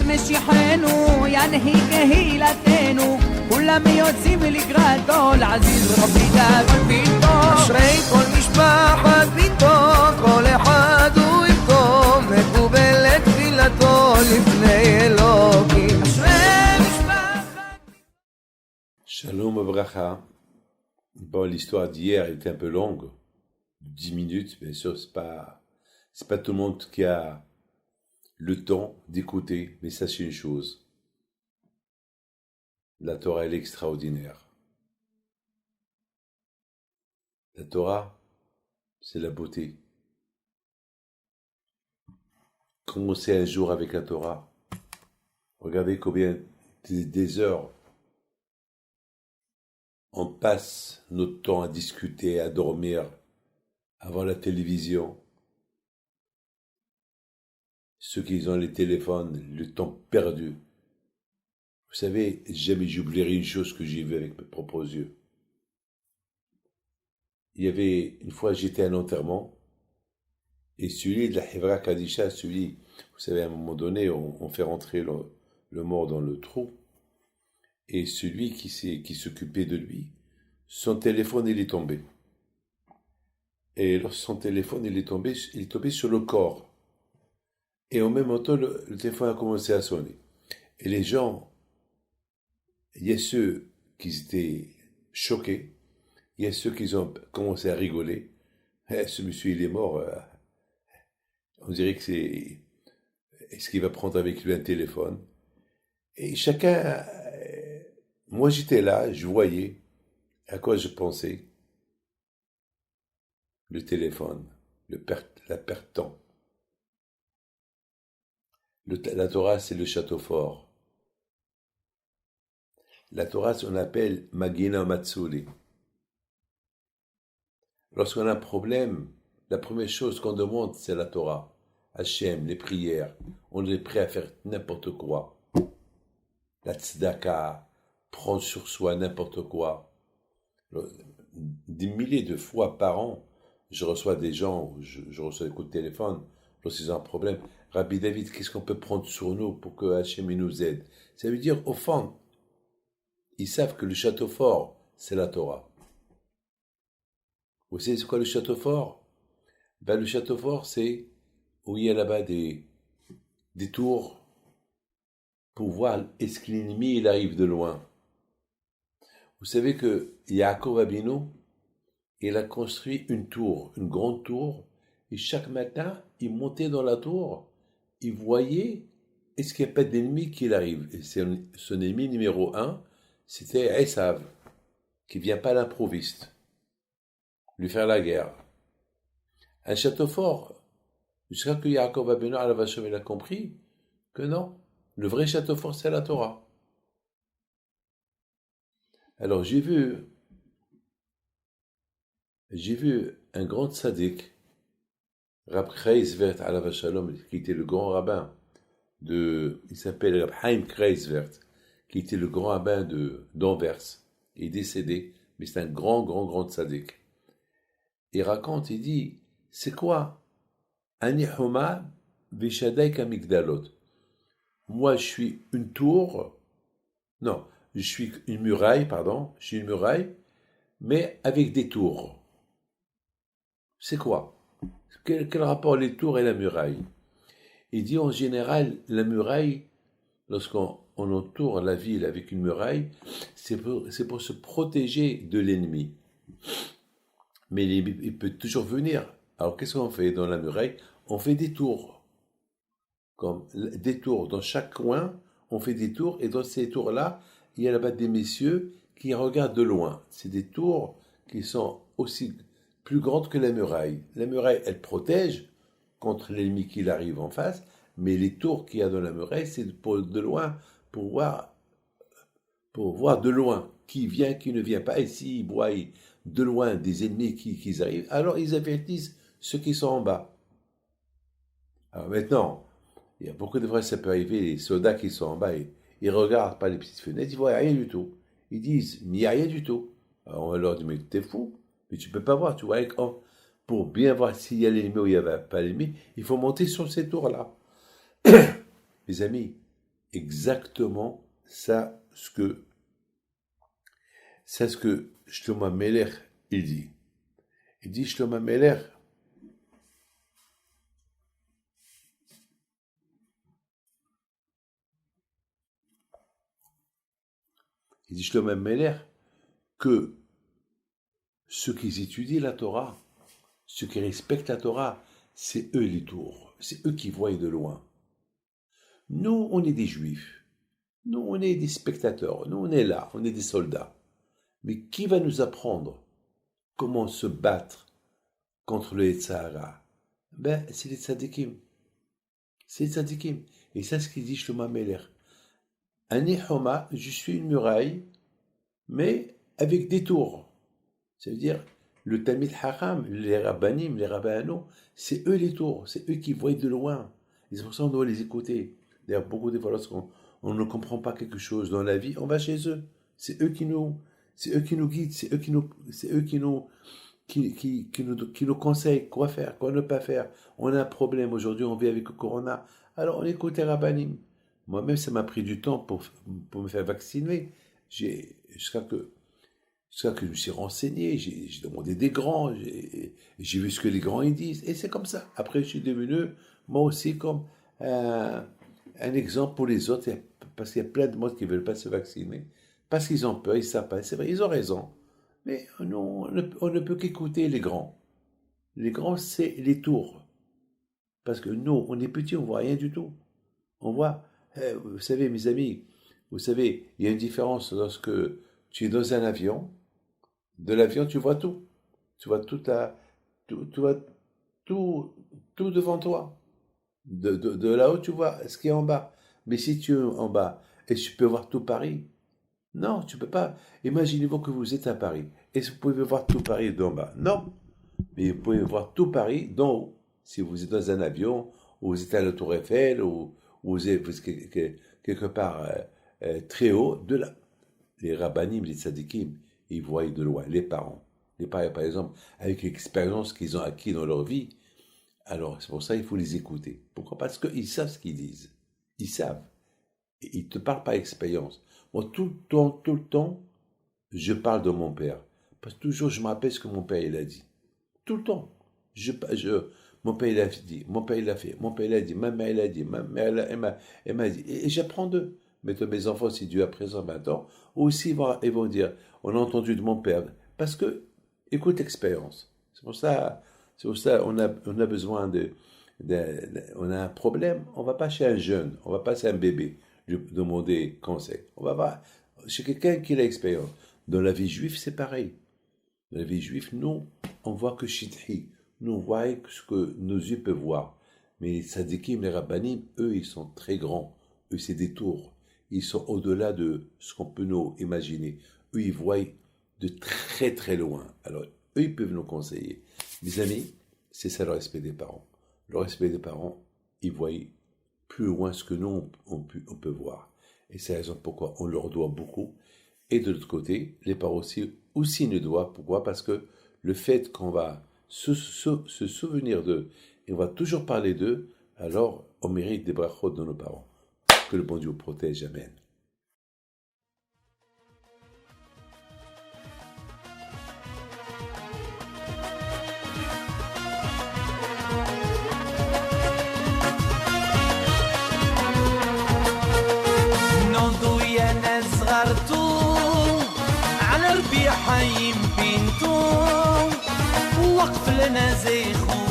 משיחנו ינהיג קהילתנו כולם יוצאים לקראת כל עזיז רבי דאגון פתאום אשרי כל משפחת פתאום כל אחד הוא יפתום מקובלת תפילתו לפני אלוקים אשרי משפחת Shalom Abracha. Bon, l'histoire d'hier était un peu longue, 10 minutes, bien sûr, c'est pas tout le monde qui a le temps d'écouter, mais sachez une chose, la Torah elle est extraordinaire. La Torah, c'est la beauté. Commencez un jour avec la Torah, regardez combien des heures on passe notre temps à discuter, à dormir, avant la télévision. Ceux qui ont les téléphones, le temps perdu. Vous savez, jamais j'oublierai une chose que j'ai vue avec mes propres yeux. Il y avait, une fois j'étais à un enterrement, et celui de la Hevra Kadisha, vous savez, à un moment donné, on fait rentrer le mort dans le trou, et celui qui s'occupait de lui, son téléphone il est tombé. Et lorsque son téléphone il est tombé sur le corps. Et en même temps, le téléphone a commencé à sonner. Et les gens, il y a ceux qui étaient choqués, il y a ceux qui ont commencé à rigoler. Ce monsieur il est mort, on dirait que est-ce qu'il va prendre avec lui un téléphone? Et chacun... Moi, j'étais là, je voyais à quoi je pensais. Le téléphone, la perte de temps. La Torah, c'est le château fort. La Torah, on appelle Magina Matsuli. Lorsqu'on a un problème, la première chose qu'on demande, c'est la Torah. Hachem, les prières. On est prêt à faire n'importe quoi. La tzedaka, prendre sur soi n'importe quoi. Des milliers de fois par an, je reçois des gens, je reçois des coups de téléphone, lorsqu'ils ont un problème. Rabbi David, qu'est-ce qu'on peut prendre sur nous pour que Hachem nous aide? Ça veut dire, au fond, ils savent que le château fort, c'est la Torah. Vous savez c'est quoi le château fort? Le château fort, c'est où il y a là-bas des tours pour voir est-ce que l'ennemi il arrive de loin. Vous savez que Yaakov Abinu, il a construit une tour, une grande tour, et chaque matin, il montait dans la tour, il voyait est-ce qu'il n'y a pas d'ennemi qui arrive. Et son ennemi numéro 1, c'était Esav, qui ne vient pas à l'improviste, lui faire la guerre. Un château fort, jusqu'à que Yaakov Abinu, il a compris que non, le vrai château fort, c'est la Torah. Alors j'ai vu un grand tzaddik, Rab Kreisvert alav shalom, qui était le grand rabbin il s'appelle Rab Chaim Kreisvert, qui était le grand rabbin d'Anvers. Il est décédé, mais c'est un grand tzaddik. Il raconte, il dit, c'est quoi? Ani homa v'shadai kamigdalot. Moi je suis une tour, non, je suis une muraille, mais avec des tours. C'est quoi? Quel rapport les tours et la muraille? Il dit en général, la muraille, lorsqu'on entoure la ville avec une muraille, c'est pour se protéger de l'ennemi. Mais il peut toujours venir. Alors qu'est-ce qu'on fait dans la muraille? On fait des tours. Comme des tours. Dans chaque coin, on fait des tours, et dans ces tours-là, il y a là-bas des messieurs qui regardent de loin. C'est des tours qui sont aussi plus grandes que la muraille. La muraille, elle protège contre l'ennemi qui arrive en face, mais les tours qu'il y a dans la muraille, c'est de loin, pour voir de loin qui vient, qui ne vient pas. Et s'ils voient de loin des ennemis qui arrivent, alors ils avertissent ceux qui sont en bas. Alors maintenant, il y a beaucoup de fois, ça peut arriver, les soldats qui sont en bas, ils regardent par les petites fenêtres, ils voient rien du tout. Ils disent, mais il n'y a rien du tout. Alors on va leur dire, mais t'es fou, mais tu peux pas voir, tu vois, pour bien voir s'il y a l'ennemi ou il n'y a pas l'ennemi, il faut monter sur ces tours-là. Les amis, exactement ça, ce que Shlomo Amelech, il dit. Il dit Shlomo Amelech, que ceux qui étudient la Torah, ceux qui respectent la Torah, c'est eux les tours, c'est eux qui voient de loin. Nous, on est des juifs, nous, on est des spectateurs, nous, on est là, on est des soldats. Mais qui va nous apprendre comment se battre contre le Yetzer Hara? Ben, c'est les tzadikim. C'est les tzadikim. Et ça, c'est ce qu'il dit Shlomo Amelech. Ani Homa, je suis une muraille, mais avec des tours. Ça veut dire, le Talmid Haram, les Rabbanim, les Rabbano, c'est eux les tours, c'est eux qui voient de loin. Et c'est pour ça qu'on doit les écouter. D'ailleurs, beaucoup de fois, lorsqu'on ne comprend pas quelque chose dans la vie, on va chez eux. C'est eux qui nous guident, c'est eux qui nous conseillent quoi faire, quoi ne pas faire. On a un problème aujourd'hui, on vit avec le corona. Alors, on écoute les Rabbanim. Moi-même, ça m'a pris du temps pour me faire vacciner. Jusqu'à que je me suis renseigné, j'ai demandé des grands, j'ai vu ce que les grands ils disent, et c'est comme ça. Après, je suis devenu, moi aussi, comme un exemple pour les autres, parce qu'il y a plein de monde qui ne veulent pas se vacciner, parce qu'ils ont peur, ils ne savent pas. C'est vrai, ils ont raison. Mais on ne peut qu'écouter les grands. Les grands, c'est les tours. Parce que nous, on est petits, on ne voit rien du tout. On voit, vous savez, mes amis, vous savez, il y a une différence lorsque tu es dans un avion. De l'avion, tu vois tout. Tu vois tout devant toi. De là-haut, tu vois ce qui est en bas. Mais si tu es en bas, est-ce que tu peux voir tout Paris? Non, tu ne peux pas. Imaginez-vous que vous êtes à Paris. Est-ce que vous pouvez voir tout Paris d'en bas? Non. Mais vous pouvez voir tout Paris d'en haut. Si vous êtes dans un avion, ou vous êtes à la Tour Eiffel, ou vous êtes quelque part très haut, de là. Les rabbanim, les tzadikim, ils voient de loin. Les parents, par exemple, avec l'expérience qu'ils ont acquis dans leur vie, alors c'est pour ça qu'il faut les écouter. Pourquoi? Parce qu'ils savent ce qu'ils disent. Ils savent. Et ils ne te parlent pas d'expérience. Moi, tout le temps, je parle de mon père. Parce que toujours, je me rappelle ce que mon père, il a dit. Tout le temps. Mon père, il a dit, mon père, il a fait, mon père, il a dit, ma mère, elle a dit, ma mère, elle m'a dit. Et j'apprends d'eux. Mais mes enfants, si Dieu a présent 20 ans, aussi ils vont dire, on a entendu de mon père. Parce que, écoute l'expérience. C'est pour ça, on a besoin on a un problème, on ne va pas chez un jeune, on ne va pas chez un bébé demander conseil. On va voir chez quelqu'un qui a l'expérience. Dans la vie juive, c'est pareil. Dans la vie juive, nous, on voit que shidhi. Nous, on voit ce que nos yeux peuvent voir. Mais les tzadikim, les rabbanim, eux, ils sont très grands. Eux, c'est des tours. Ils sont au-delà de ce qu'on peut nous imaginer. Eux, ils voient de très très loin. Alors, eux, ils peuvent nous conseiller. Mes amis, c'est ça le respect des parents. Le respect des parents, ils voient plus loin ce que nous, on peut voir. Et c'est la raison pourquoi on leur doit beaucoup. Et de l'autre côté, les parents aussi nous doivent. Pourquoi? Parce que le fait qu'on va se souvenir d'eux, et on va toujours parler d'eux, alors on mérite des brachot de nos parents. Que le bon Dieu protège. Amen. على ربيع حي بنتو وقف لنا زي خو